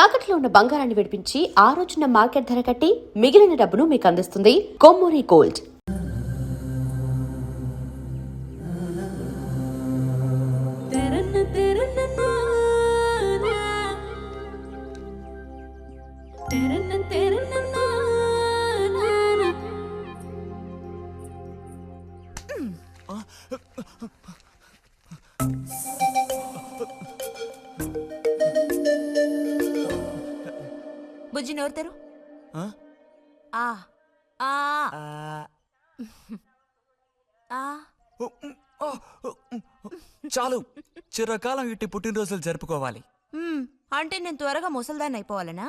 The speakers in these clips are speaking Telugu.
తాకట్లో ఉన్న బంగారాన్ని విడిపించి ఆ రోజున మార్కెట్ ధర కట్టి మిగిలిన డబ్బును మీకు అందిస్తుంది కొమ్మూరి గోల్డ్. బుజ్జి నోరు తెరు. చాలు, చిరకాలం ఇట్టి పుట్టినరోజులు జరుపుకోవాలి. అంటే నేను త్వరగా ముసల్దాన్ని అయిపోవాలనా?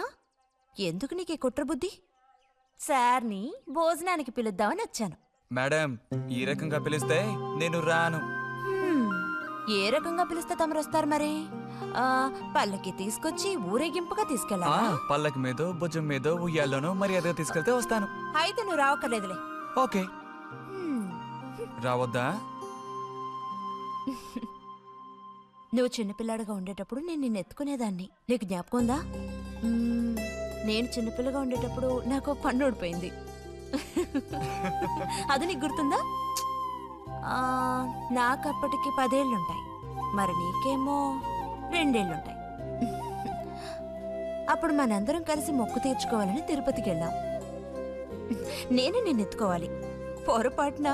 ఎందుకు నీకు కుట్ర బుద్ధి? సార్ని భోజనానికి పిలుద్దామని వచ్చాను. మేడం, ఈ రకంగా పిలిస్తే నేను రాను. ఏ రకంగా పిలిస్తే తమరు వస్తారు మరి? పల్లకి తీసుకొచ్చి ఊరేగింపుగా తీసుకెళ్ళాలా? పల్లకి మీదో భుజం మీదో ఉయ్యాల్లోనో మర్యాదగా తీసుకెళ్తే వస్తాను. అయితే నువ్వు రావక్కర్లేదులే. ఓకే. రావద్దా? నువ్వు చిన్నపిల్లాడుగా ఉండేటప్పుడు నేను నిన్ను ఎత్తుకునేదాన్ని. నీకు జ్ఞాపకం ఉందా? నేను చిన్నపిల్లగా ఉండేటప్పుడు నాకు పన్ను ఊడిపోయింది. అది నీకు గుర్తుందా? నాకు అప్పటికి 10 ఏళ్ళుంటాయి, మరి నీకేమో 2 ఏళ్ళుంటాయి. అప్పుడు మనందరం కలిసి మొక్కు తీర్చుకోవాలని తిరుపతికి వెళ్ళాం. నేను నిన్ను ఎత్తుకోవాలి. పొరపాటున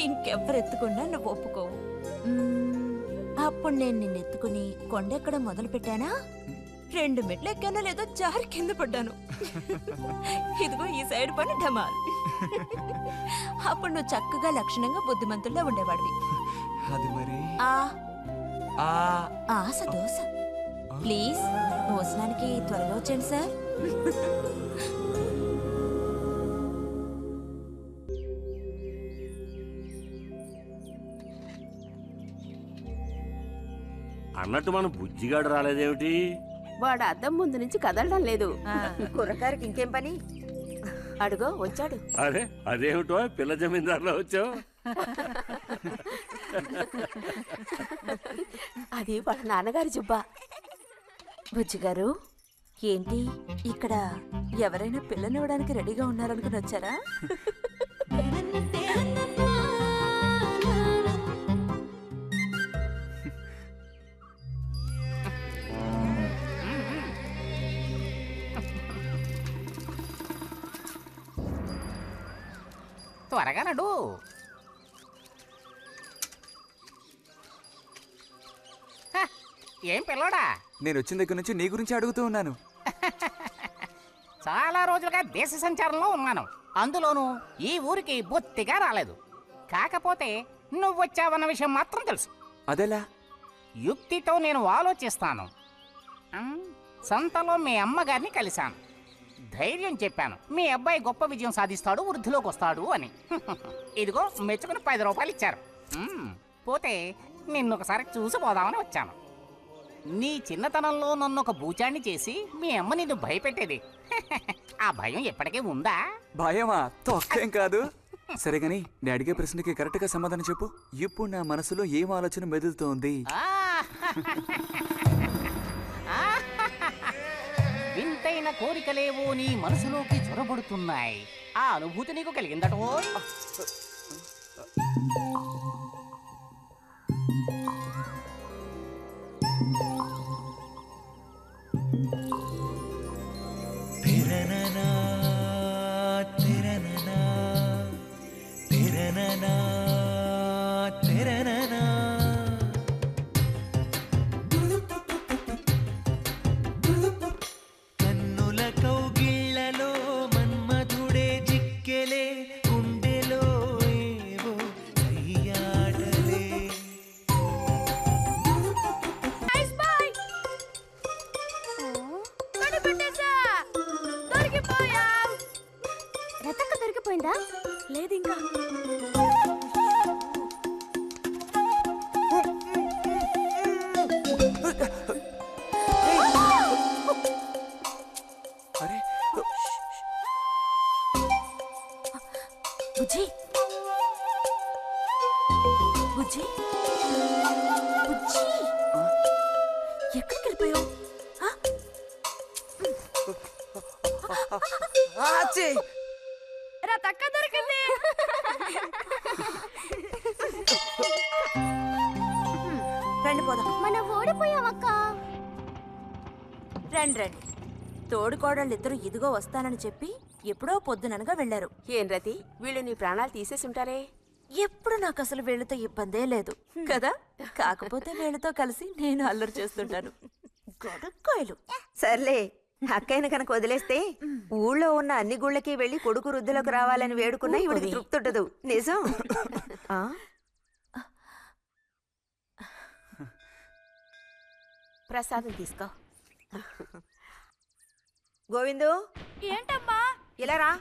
ఇంకెవ్వరెత్తుకున్నా నువ్వు ఒప్పుకోవు. అప్పుడు నేను నిన్ను ఎత్తుకుని కొండెక్కడం మొదలు పెట్టానా, 2 మెట్లు ఎక్కానో లేదో జారి కింద పడ్డాను. ఇదిగో ఈ సైడ్ పని ఢమాల్. అప్పుడు నువ్వు చక్కగా లక్షణంగా బుద్ధిమంతుల్లో ఉండేవాడివి. అది మరి ఆశ దోశ. ప్లీజ్ భోజనానికి త్వరగా వచ్చేయండి సార్. అన్నట్టు మన బుజ్జిగాడు రాలేదేమిటి? వాడు అద్దం ముందు నుంచి కదలడం లేదు. కుర్రకారికి ఇంకేం పని? అడుగో వచ్చాడు. అరే అదేమిటో పిల్ల జమీందారులో వచ్చావు? అది వాళ్ళ నాన్నగారి జుబ్బా. బుజ్జిగారు, ఏంటి ఇక్కడ ఎవరైనా పిల్లనివ్వడానికి రెడీగా ఉన్నారనుకుని వచ్చారా? త్వరగా నడు. ఏం పిల్లోడా, నేను వచ్చిన దగ్గర నుంచి నీ గురించి అడుగుతూ ఉన్నాను. చాలా రోజులుగా దేశ సంచారంలో ఉన్నాను. అందులోనూ ఈ ఊరికి బొత్తిగా రాలేదు. కాకపోతే నువ్వు వచ్చావన్న విషయం మాత్రం తెలుసు. అదెలా? యుక్తితో నేను ఆలోచిస్తాను. సంతలో మీ అమ్మగారిని కలిశాను. ధైర్యం చెప్పాను, మీ అబ్బాయి గొప్ప విజయం సాధిస్తాడు, వృద్ధిలోకి వస్తాడు అని. ఇదిగో మెచ్చుకుని 10 రూపాయలు ఇచ్చారు. పోతే నిన్నొకసారి చూసి పోదామని వచ్చాను. నీ చిన్నతనంలో నన్ను ఒక బూచాన్ని చేసి మీ అమ్మ నిన్ను భయపెట్టేది. ఆ భయం ఎప్పటికీ ఉందా? భయమా? తొక్కేం కాదు. సరే గాని నేను అడిగే ప్రశ్నకి కరెక్ట్ గా సమాధానం చెప్పు. ఇప్పుడు నా మనసులో ఏం ఆలోచన మెదులుతోంది? వింతైన కోరికలేవో నీ మనసులోకి చొరబడుతున్నాయి. ఆ అనుభూతి నీకు కలిగిందటో? దొరికిపోయిందా? లేదు ఇంకా. బుజ్జి, బుజ్జి, బుజ్జి, ఎక్కడికి వెళ్ళిపోయావు? ఆచి! తక్క దొరికింది. రండి పోదాం. మనం ఓడిపోయామక్క. రండి రండి. తోడుకోడళ్ళు ఇద్దరు ఇదిగో వస్తానని చెప్పి ఎప్పుడో పొద్దుననగా వెళ్లారు. ఏం రతి వీళ్ళు నీ ప్రాణాలు తీసేసి ఉంటారే. ఎప్పుడు నాకు అసలు వీళ్ళతో ఇబ్బందే లేదు కదా. కాకపోతే వీళ్ళతో కలిసి నేను అల్లరి చేస్తుంటాను. గొడక్కాయలు. సర్లే, అక్కయ్యను కనుక వదిలేస్తే ఊళ్ళో ఉన్న అన్ని గుళ్ళకి వెళ్ళి కొడుకు వృద్ధిలోకి రావాలని వేడుకున్నా ఇవిడికి తృప్తి ఉండదు. నిజం. ఆ? ప్రసాదం తీసుకో. గోవిందు, ఏంటమ్మా? ఇలా రా.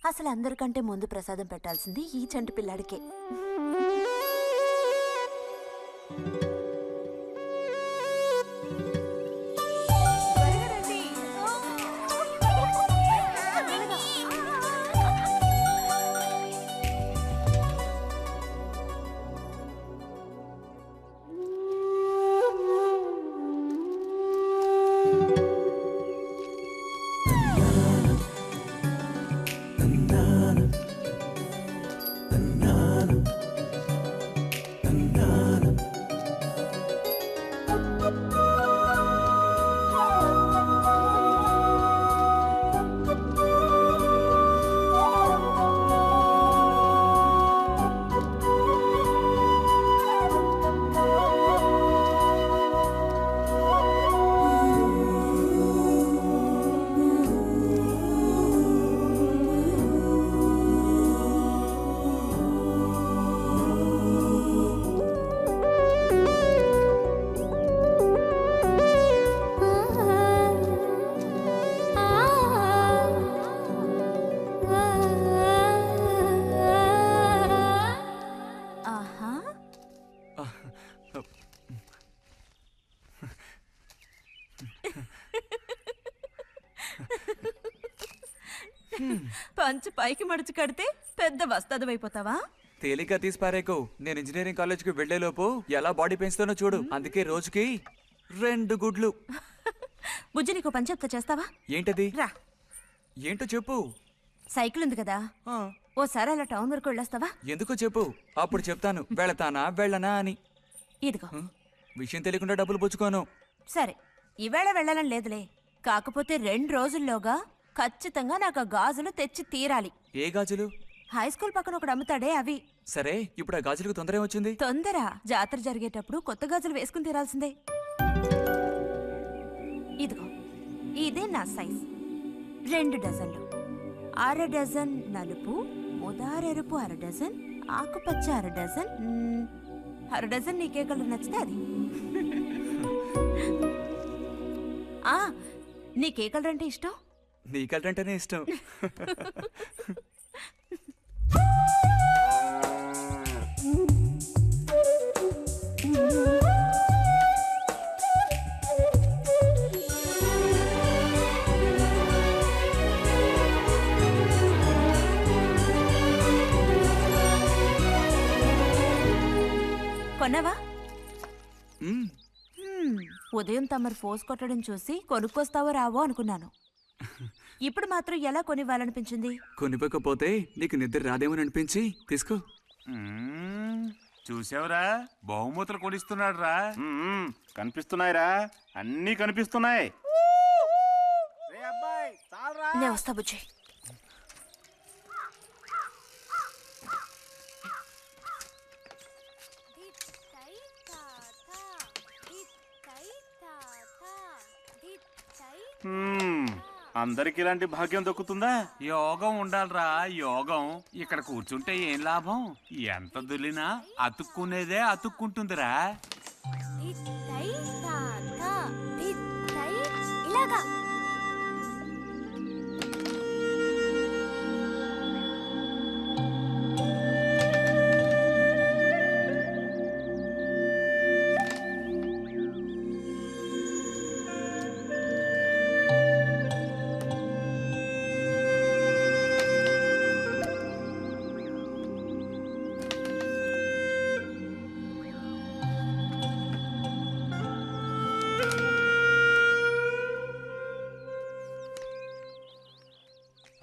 అసలు అందరికంటే ముందు ప్రసాదం పెట్టాల్సింది ఈ చంటి పిల్లాడికే. ఆహా, పంచు పైకి మడుచు కడితే పెద్ద వస్తాదమైపోతావా? తేలిగ్గా తీసి పారేకు. నేను ఇంజనీరింగ్ కాలేజ్కి వెళ్లేలోపు ఎలా బాడీ పెంచుతానో చూడు. అందుకే రోజుకి 2 గుడ్లు. బుజ్జి నీకు పని చెప్తా, చేస్తావా? ఏంటది? రా. ఏంటో చెప్పు. సైకిల్ ఉంది కదా, ఆ, ఓసారి అలా టౌన్ వరకు వెళ్ళొస్తావా? ఎందుకో చెప్పు, అప్పుడు చెప్తాను వెళతానా వెళ్ళనా అని. ఇదిగో. విషయం తెలియకుండా డబ్బులు పుచ్చుకోను. సరే, ఈవేళ వెళ్ళాలని లేదులే. కాకపోతే 2 రోజుల్లోగా ఖచ్చితంగా నాకు ఆ గాజులు తెచ్చి తీరాలి. ఏ గాజులు? హై స్కూల్ పక్కన ఒకడు అమ్ముతాడే అవి. సరే, ఇప్పుడు ఆ గాజులకు తొందర ఏమొచ్చింది? తొందర జాతర జరిగేటప్పుడు కొత్త గాజులు వేసుకుని తీరాల్సిందే. ఇదిగో, ఇదే నా సైజ్. 2 డజన్లు. 1/2 డజన్ నలుపు, ముదారెరుపు 1/2 డజన్, ఆకుపచ్చ 1/2 డజన్. 1/2 డజన్ నీకే కలర్ నచ్చితే అది. ఆ, నీకే కలర్ అంటే ఇష్టం? నీ కలరంటేనే ఇష్టం. కొన్నావా? మ్మ్. ఉదయం తమరు ఫోర్స్ కొట్టడం చూసి కొనుక్కొస్తావో రావో అనుకున్నాను. ఇప్పుడు మాత్రం ఎలా కొనివ్వాలనిపించింది? కొనివ్వకపోతే నీకు నిద్ర రాదేమని అనిపించి తీసుకో. చూసావురా, బహుమతులు కొనిస్తున్నాడు రా. కనిపిస్తున్నాయిరా, అన్నీ కనిపిస్తున్నాయి. నేను వస్తా బుజ్జి. అందరికి ఇలాంటి భాగ్యం దొక్కుతుందా? యోగం ఉండాలిరా, యోగం. ఇక్కడ కూర్చుంటే ఏం లాభం? ఎంత దులినా అతుక్కునేదే అతుక్కుంటుందిరా. ఇలాగా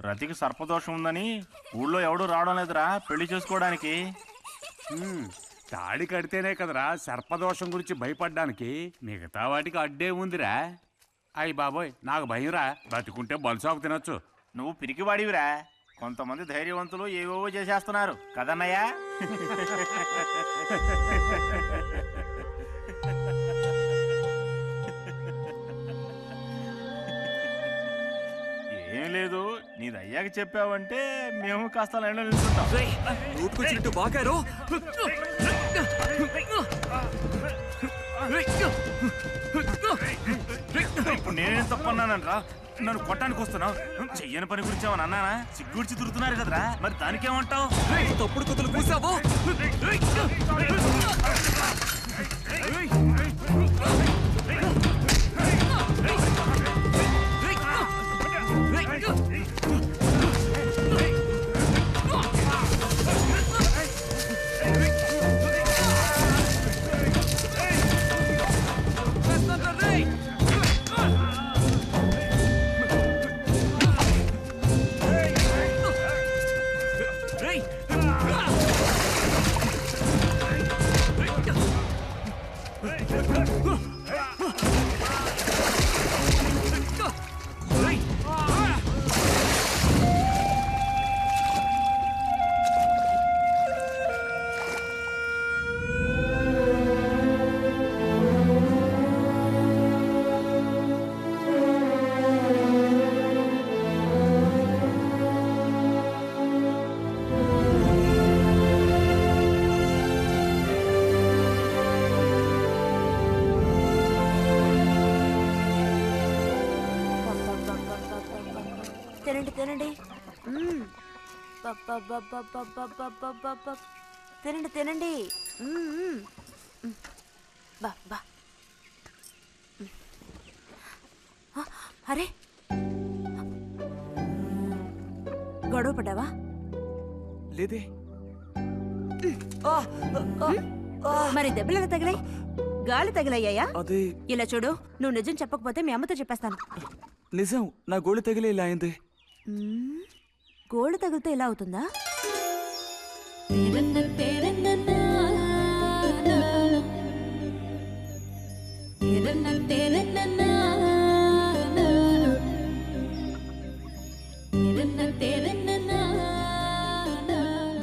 రతికి సర్పదోషం ఉందని ఊళ్ళో ఎవడూ రావడం లేదురా పెళ్లి చేసుకోవడానికి. తాడి కడితేనే కదరా సర్పదోషం గురించి భయపడ్డానికి, మిగతా వాటికి అడ్డే ఉందిరా. అయ్యి బాబోయ్, నాకు భయంరా, బతుకుంటే బలుసాకు తినొచ్చు. నువ్వు పిరికివాడివిరా. కొంతమంది ధైర్యవంతులు ఏవేవో చేసేస్తున్నారు కదన్నయ్యా. ఏం లేదు, నీది అయ్యాక చెప్పావంటే మేము కాస్త లైన్లో నిల్చుంటాం. నోటుకొచ్చినట్టు బాగారు. ఇప్పుడు నేనేం తప్పన్నానంట్రా? నన్ను కొట్టడానికి వస్తున్నావు. చెయ్యని పని గురించి ఏమన్నా అన్నానా? సిగ్గుడిచి తిరుగుతున్నారు కదరా, మరి దానికేమంటావు? తప్పుడు కుతులు పూసావు. తినండి తినండి. తినండి తినండి. బా బా. అరే, గొడవ పడ్డావా? లేదే. మరి దెబ్బలు ఎలా తగిలాయి? గాలి తగిలయ్యాయా? అదే ఇలా చూడు, నువ్వు నిజం చెప్పకపోతే మీ అమ్మతో చెప్పేస్తాను. నిజం, నా గోళ్ళు తగిలే ఇలా అయింది. గోళ్ళు తగిలితే ఇలా అవుతుందా?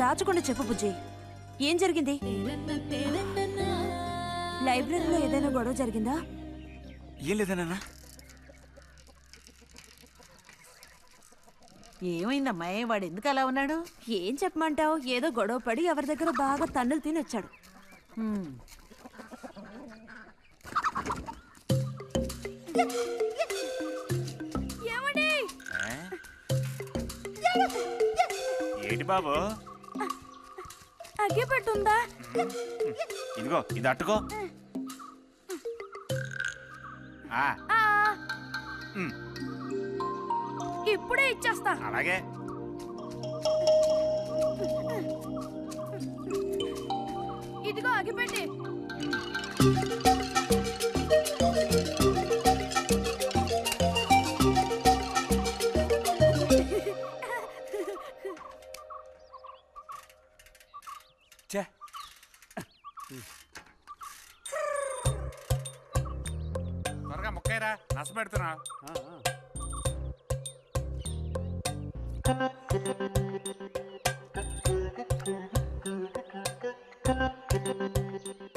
దాచకుండా చెప్పు బుజ్జి, ఏం జరిగింది? లైబ్రరీలో ఏదైనా గొడవ జరిగిందా? ఏం లేదన్నా. ఏమైందమ్మా, వాడు ఎందుకు అలా ఉన్నాడు? ఏం చెప్పమంటావు, ఏదో గొడవ పడి ఎవరి దగ్గర బాగా తన్నులు తిని వచ్చాడు. ఏంటి బాబు? అగ్గి పెట్టుందా? ఇదిగో ఇది అట్టుకో. ఇప్పుడే ఇచ్చేస్తా. అలాగే. ఇదిగో అగ్గిపెట్టి. త్వరగా ముక్కైరా, నస పెడుతున్నా.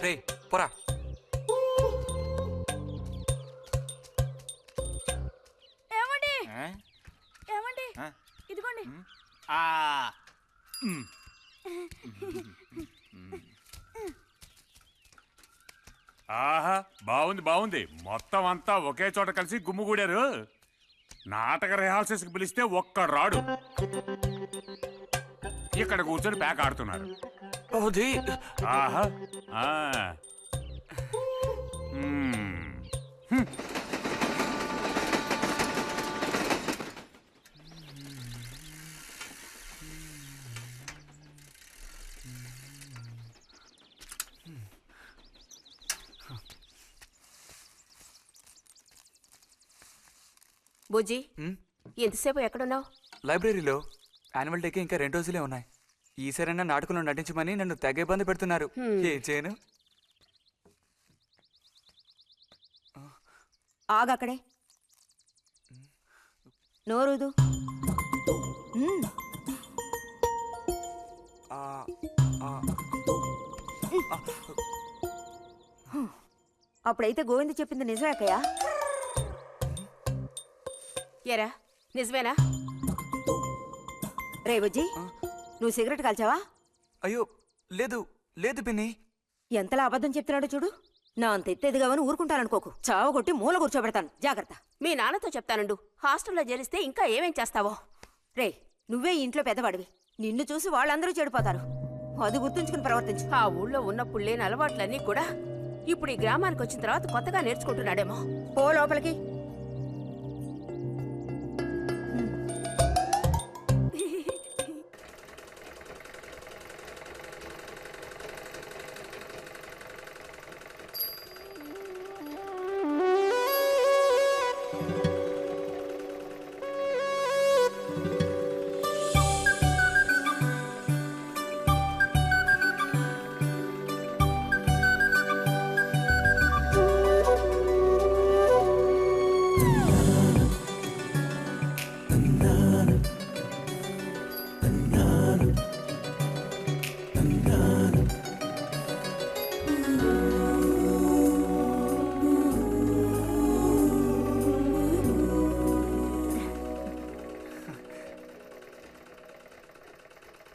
రే పోరా. ఏమండి ఏమండి, ఇదిగోండి. ఆహా, బాగుంది బాగుంది. మొత్తం అంతా ఒకే చోట కలిసి గుమ్ముగూడారు. నాటక రిహార్సల్స్కి పిలిస్తే ఒక్క రాడు. ఇక్కడ కూర్చొని ప్యాక్ ఆడుతున్నారు. ఆహా. బుజ్జి, ఎంతసేపు ఎక్కడున్నావు? లైబ్రరీలో యాన్యువల్ డేకి ఇంకా 2 రోజులే ఉన్నాయి. ఈసారైనా నాటకంలో నటించమని నన్ను తెగ ఇబ్బంది పెడుతున్నారు. ఏం చేయను? ఆగక్కడే నోరుదు. ఆ, ఆ, అప్పుడైతే గోవింద చెప్పింది నిజమే అక్కయ్య. ఎరా నిజమేనా? రే బుజ్జి, నువ్వు సిగరెట్ కాల్చావా? అయ్యో లేదు లేదు పిన్ని. ఎంతలా అబద్ధం చెప్తున్నాడో చూడు. నా అంత ఎత్తేదిగావని ఊరుకుంటాననుకోకు. చావగొట్టి మూల కూర్చోబెడతాను. జాగ్రత్త. మీ నాన్నతో చెప్తానుండు. హాస్టల్లో చేరిస్తే ఇంకా ఏమేం చేస్తావో. రే, నువ్వే ఈ ఇంట్లో పెద్దవాడివి. నిన్ను చూసి వాళ్ళందరూ చెడిపోతారు. అది గుర్తుంచుకుని ప్రవర్తించు. ఆ ఊళ్ళో ఉన్నప్పుడు లేని అలవాట్లన్నీ కూడా ఇప్పుడు ఈ గ్రామానికి వచ్చిన తర్వాత కొత్తగా నేర్చుకుంటున్నాడేమో. పో లోపలికి.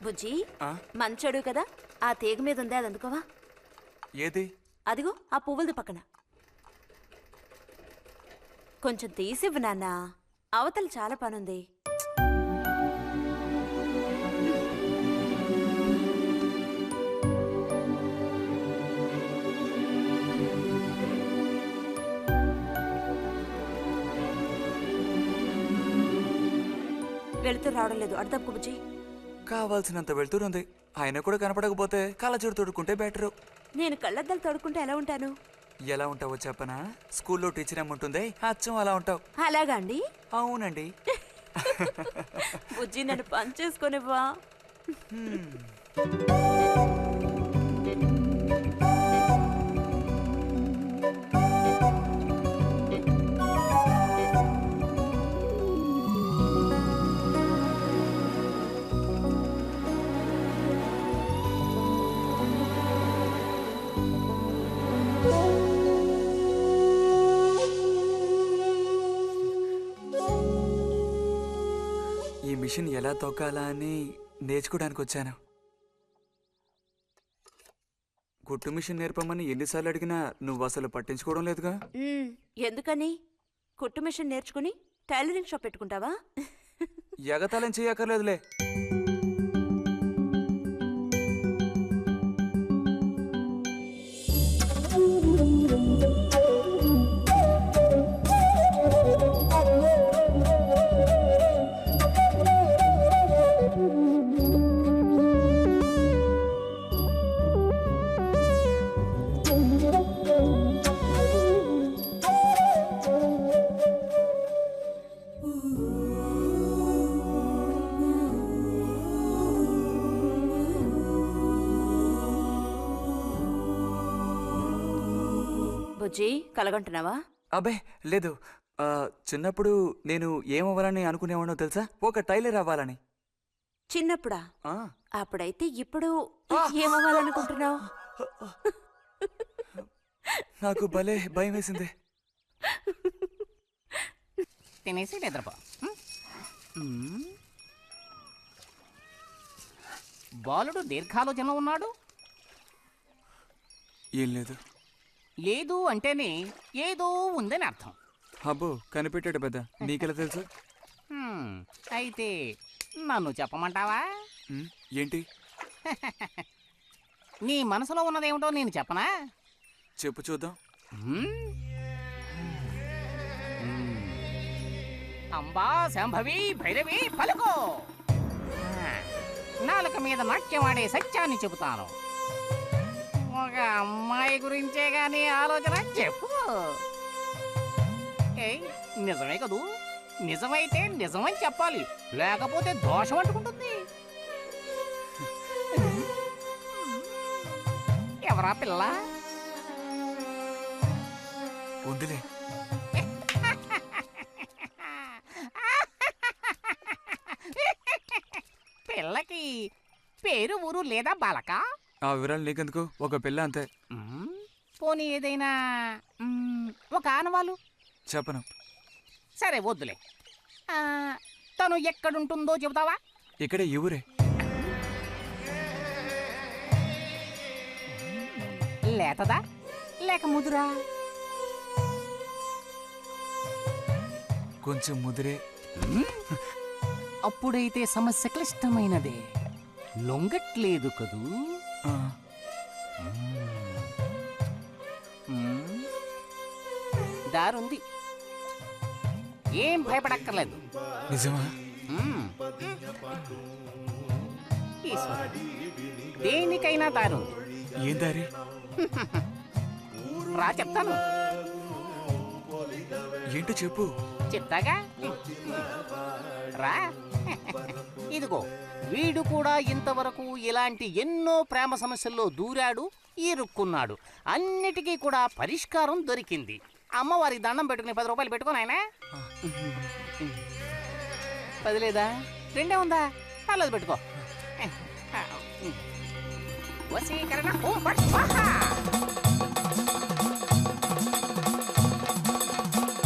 బుజ్జి, ఆ? మంచోడు కదా, ఆ తీగ మీద ఉంది, అది అందుకోవా? ఏది? అదిగో ఆ పువ్వులది పక్కన. కొంచెం తీసివ్వు నాన్న, అవతల చాలా పనుంది. వెళుతూ రావడం లేదు, అడతప్పు బుజ్జి. కావాల్సినంత వెళ్తురుంది. ఆయన కూడా కనపడకపోతే కళ్ళజోడు తొడుక్కుంటే బెటరు. నేను కళ్ళద్దాలు తొడుక్కుంటే ఎలా ఉంటాను? ఎలా ఉంటావో చెప్పనా? స్కూల్లో టీచర్ ఏముంటుందే అచ్చం అలా ఉంటావు. అలాగా అండి? అవునండి. బుజ్జి, నన్ను పని చేసుకొనివ్వా? ఈ మిషన్ ఎలా తొక్కాలా అని నేర్చుకోవడానికి వచ్చాను. కుట్టు మిషన్ నేర్పమని ఎన్నిసార్లు అడిగినా నువ్వు అసలు పట్టించుకోవడం లేదుగా. ఎందుకని? కుట్టు మిషన్ నేర్చుకుని టైలరింగ్ షాప్ పెట్టుకుంటావా? ఎగతాళం చేయక్కర్లేదులే. బుజ్జి, కలగంటున్నావా? అబ్బే లేదు. చిన్నప్పుడు నేను ఏమవ్వాలని అనుకునేవాడో తెలుసా? ఒక టైలర్ అవ్వాలని. చిన్నప్పుడా? ఆ, అప్పుడైతే ఇప్పుడు ఏమవ్వాలనుకుంటున్నావు? నాకు భలే భయం వేసింది. తినేసి నిద్రపో. బాలుడు దీర్ఘాలోచనలో ఉన్నాడు. ఏం లేదు. లేదు అంటేనే ఏదో ఉందని అర్థం. అబ్బో కనిపెట్టాడు పెద్ద. నీకెలా తెలుసు? అయితే నన్ను చెప్పమంటావా? ఏంటి? నీ మనసులో ఉన్నదేమిటో నేను చెప్పనా? చెప్పు చూద్దాం. అంబా శాంభవి భైరవి పలుకో. నాలుక మీద నాట్యమాడే సత్యాన్ని చెబుతాను. ఒక అమ్మాయి గురించే గాని ఆలోచన చెప్పు. ఏయ్, నిజమే కదూ? నిజమైతే నిజమని చెప్పాలి, లేకపోతే దోషం అంటుకుంటుంది. ఎవరా పిల్ల? ఉందిలే. పిల్లకి పేరు ఊరు లేదా బాలక? ఆ వివరాలు నీకెందుకు, ఒక పిల్ల అంతే. పోనీ ఏదైనా ఒక ఆనవాలు? చెప్పను. సరే వద్దులే. తను ఎక్కడుంటుందో చెబుతావా? ఇక్కడే ఈ ఊరే. లేతదా లేక ముదురా? కొంచెం ముదిరే. అప్పుడైతే సమస్య క్లిష్టమైనదే. లొంగట్లేదు కదూ? ఆ, దారుంది, ఏం భయపడక్కర్లేదు. నిజమా? ఈశ్వరుడు, దేనికైనా దారుంది. ఏం దారి? రా చెప్తాను. ఏంటో చెప్పు. చెప్తాగా, రా. ఇదిగో, వీడు కూడా ఇంతవరకు ఇలాంటి ఎన్నో ప్రేమ సమస్యల్లో దూరాడు, ఇరుక్కున్నాడు. అన్నిటికీ కూడా పరిష్కారం దొరికింది. అమ్మవారికి దండం పెట్టుకుని 10 రూపాయలు పెట్టుకో నాయనా. 10 లేదా? 2 ఉందా? పర్లేదు పెట్టుకో. వశీకరణ ఓం ఫట్ స్వాహా.